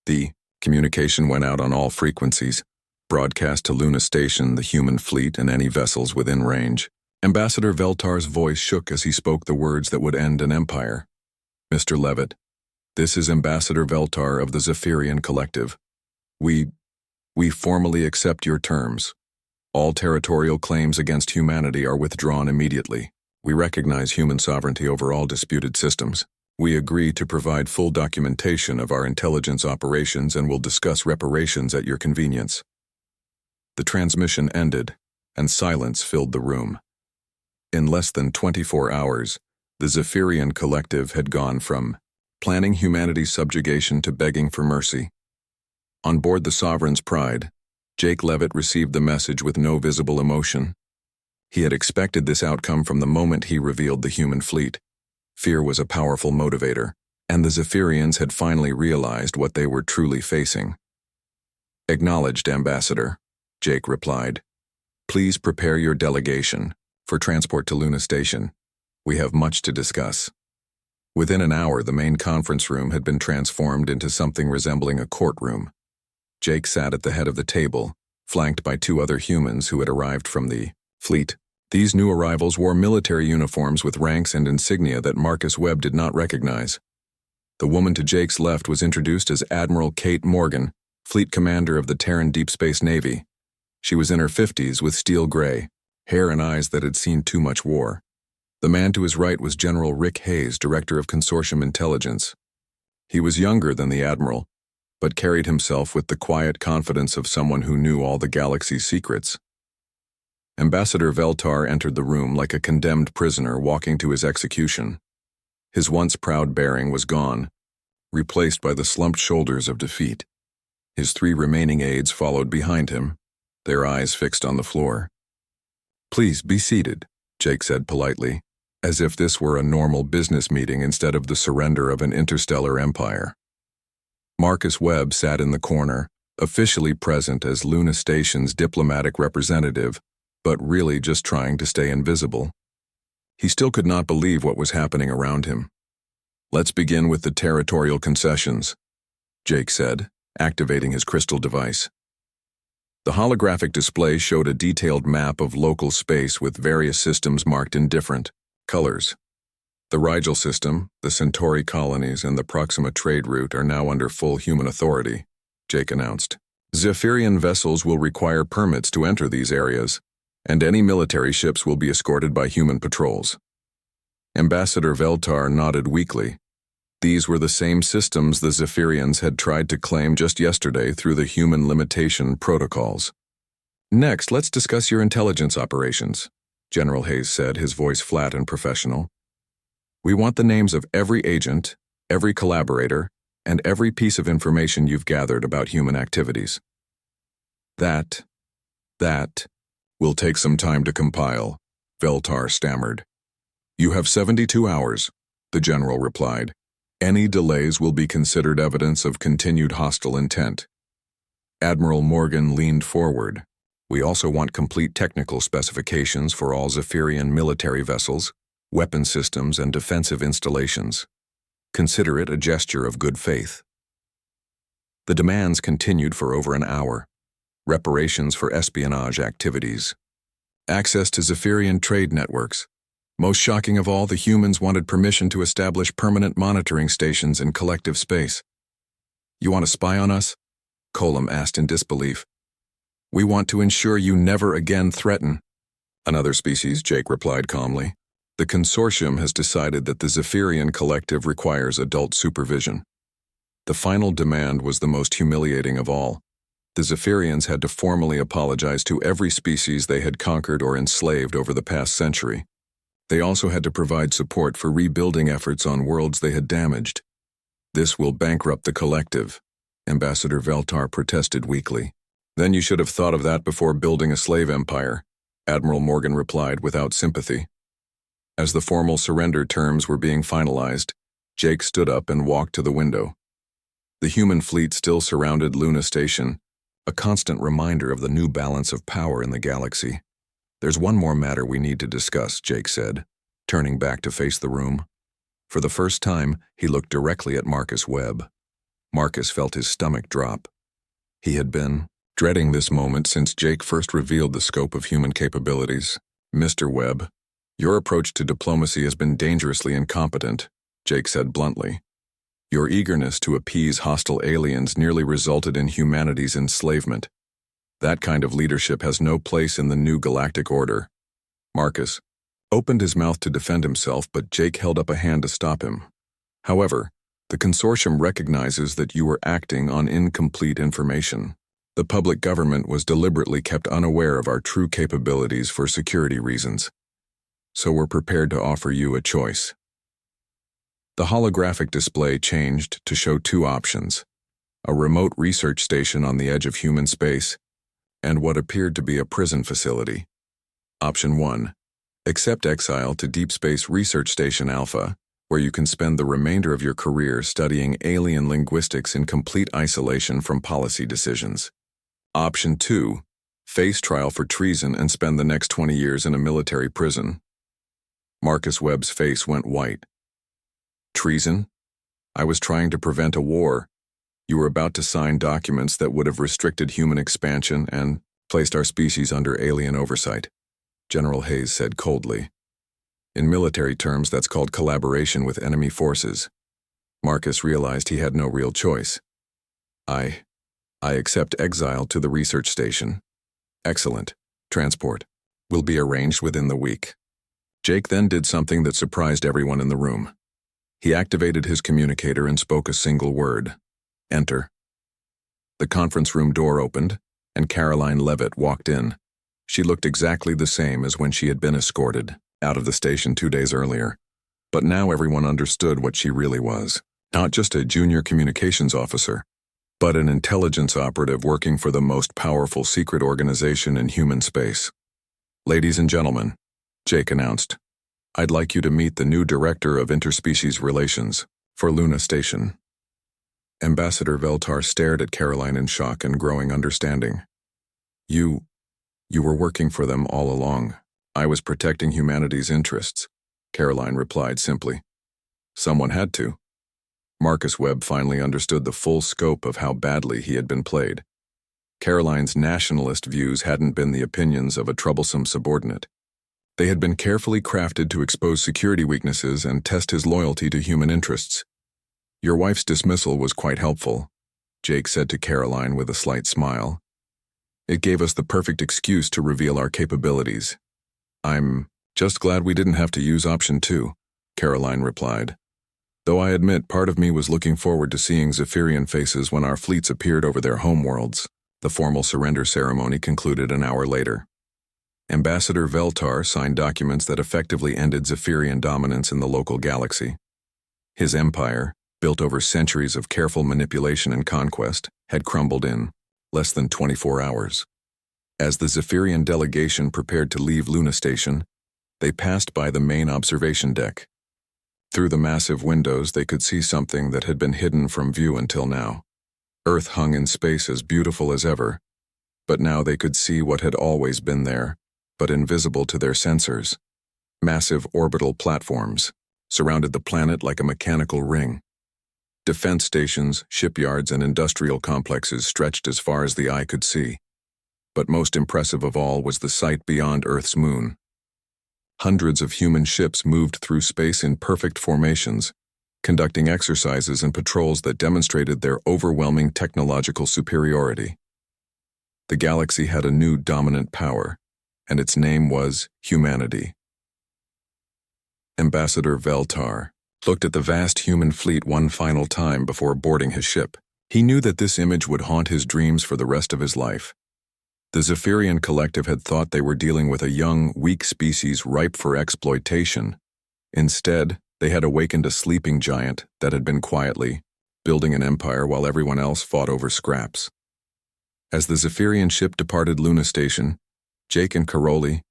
The communication went out on all frequencies, broadcast to Luna Station, the human fleet, and any vessels within range. Ambassador Veltar's voice shook as he spoke the words that would end an empire. Mr. Leavitt, this is Ambassador Veltar of the Zephyrian Collective. We formally accept your terms. All territorial claims against humanity are withdrawn immediately. We recognize human sovereignty over all disputed systems. We agree to provide full documentation of our intelligence operations and will discuss reparations at your convenience." The transmission ended, and silence filled the room. In less than 24 hours, the Zephyrian Collective had gone from planning humanity's subjugation to begging for mercy. On board the Sovereign's Pride, Jake Leavitt received the message with no visible emotion. He had expected this outcome from the moment he revealed the human fleet. Fear was a powerful motivator, and the Zephyrians had finally realized what they were truly facing. "Acknowledged, Ambassador," Jake replied. "Please prepare your delegation for transport to Luna Station. We have much to discuss." Within an hour, the main conference room had been transformed into something resembling a courtroom. Jake sat at the head of the table, flanked by two other humans who had arrived from the fleet. These new arrivals wore military uniforms with ranks and insignia that Marcus Webb did not recognize. The woman to Jake's left was introduced as Admiral Kate Morgan, fleet commander of the Terran Deep Space Navy. She was in her 50s with steel gray, hair and eyes that had seen too much war. The man to his right was General Rick Hayes, director of Consortium Intelligence. He was younger than the Admiral, but carried himself with the quiet confidence of someone who knew all the galaxy's secrets. Ambassador Veltar entered the room like a condemned prisoner walking to his execution. His once proud bearing was gone, replaced by the slumped shoulders of defeat. His three remaining aides followed behind him, their eyes fixed on the floor. "Please be seated," Jake said politely, as if this were a normal business meeting instead of the surrender of an interstellar empire. Marcus Webb sat in the corner, officially present as Luna Station's diplomatic representative, but really just trying to stay invisible. He still could not believe what was happening around him. "Let's begin with the territorial concessions," Jake said, activating his crystal device. The holographic display showed a detailed map of local space with various systems marked in different colors. "The Rigel system, the Centauri colonies, and the Proxima trade route are now under full human authority," Jake announced. "Zephyrian vessels will require permits to enter these areas, and any military ships will be escorted by human patrols." Ambassador Veltar nodded weakly. These were the same systems the Zephyrians had tried to claim just yesterday through the human limitation protocols. "Next, let's discuss your intelligence operations," General Hayes said, his voice flat and professional. "We want the names of every agent, every collaborator, and every piece of information you've gathered about human activities." That will take some time to compile," Veltar stammered. "You have 72 hours, the general replied. "Any delays will be considered evidence of continued hostile intent." Admiral Morgan leaned forward. "We also want complete technical specifications for all Zephyrian military vessels, weapon systems, and defensive installations. Consider it a gesture of good faith." The demands continued for over an hour. Reparations for espionage activities. Access to Zephyrian trade networks. Most shocking of all, the humans wanted permission to establish permanent monitoring stations in collective space. "You want to spy on us?" Colum asked in disbelief. "We want to ensure you never again threaten." "Another species," Jake replied calmly. "The consortium has decided that the Zephyrian Collective requires adult supervision." The final demand was the most humiliating of all. The Zephyrians had to formally apologize to every species they had conquered or enslaved over the past century. They also had to provide support for rebuilding efforts on worlds they had damaged. "This will bankrupt the collective," Ambassador Veltar protested weakly. "Then you should have thought of that before building a slave empire," Admiral Morgan replied without sympathy. As the formal surrender terms were being finalized, Jake stood up and walked to the window. The human fleet still surrounded Luna Station, a constant reminder of the new balance of power in the galaxy. "There's one more matter we need to discuss," Jake said, turning back to face the room. For the first time, he looked directly at Marcus Webb. Marcus felt his stomach drop. He had been dreading this moment since Jake first revealed the scope of human capabilities. "Mr. Webb, your approach to diplomacy has been dangerously incompetent," Jake said bluntly. "Your eagerness to appease hostile aliens nearly resulted in humanity's enslavement. That kind of leadership has no place in the new galactic order." Marcus opened his mouth to defend himself, but Jake held up a hand to stop him. However, the consortium recognizes that you were acting on incomplete information. The public government was deliberately kept unaware of our true capabilities for security reasons. So we're prepared to offer you a choice. The holographic display changed to show two options: a remote research station on the edge of human space, and what appeared to be a prison facility. Option 1. Accept exile to Deep Space Research Station Alpha, where you can spend the remainder of your career studying alien linguistics in complete isolation from policy decisions. Option 2. Face trial for treason and spend the next 20 years in a military prison. Marcus Webb's face went white. Treason? I was trying to prevent a war. You were about to sign documents that would have restricted human expansion and placed our species under alien oversight, General Hayes said coldly. In military terms, that's called collaboration with enemy forces. Marcus realized he had no real choice. I accept exile to the research station. Excellent. Transport will be arranged within the week. Jake then did something that surprised everyone in the room. He activated his communicator and spoke a single word: enter. The conference room door opened, and Karoline Leavitt walked in. She looked exactly the same as when she had been escorted out of the station 2 days earlier. But now everyone understood what she really was. Not just a junior communications officer, but an intelligence operative working for the most powerful secret organization in human space. Ladies and gentlemen, Jake announced, I'd like you to meet the new Director of Interspecies Relations for Luna Station. Ambassador Veltar stared at Karoline in shock and growing understanding. You were working for them all along. I was protecting humanity's interests, Karoline replied simply. Someone had to. Marcus Webb finally understood the full scope of how badly he had been played. Karoline's nationalist views hadn't been the opinions of a troublesome subordinate. They had been carefully crafted to expose security weaknesses and test his loyalty to human interests. Your wife's dismissal was quite helpful, Jake said to Karoline with a slight smile. It gave us the perfect excuse to reveal our capabilities. I'm just glad we didn't have to use option 2, Karoline replied. Though I admit part of me was looking forward to seeing Zephyrian faces when our fleets appeared over their homeworlds. The formal surrender ceremony concluded an hour later. Ambassador Veltar signed documents that effectively ended Zephyrian dominance in the local galaxy. His empire, built over centuries of careful manipulation and conquest, had crumbled in less than 24 hours. As the Zephyrian delegation prepared to leave Luna Station, they passed by the main observation deck. Through the massive windows, they could see something that had been hidden from view until now. Earth hung in space as beautiful as ever, but now they could see what had always been there, but invisible to their sensors. Massive orbital platforms surrounded the planet like a mechanical ring. Defense stations, shipyards, and industrial complexes stretched as far as the eye could see. But most impressive of all was the sight beyond Earth's moon. Hundreds of human ships moved through space in perfect formations, conducting exercises and patrols that demonstrated their overwhelming technological superiority. The galaxy had a new dominant power, and its name was humanity. Ambassador Veltar looked at the vast human fleet one final time before boarding his ship. He knew that this image would haunt his dreams for the rest of his life. The Zephyrian collective had thought they were dealing with a young, weak species ripe for exploitation. Instead, they had awakened a sleeping giant that had been quietly building an empire while everyone else fought over scraps. As the Zephyrian ship departed Luna Station, Jake and Karoline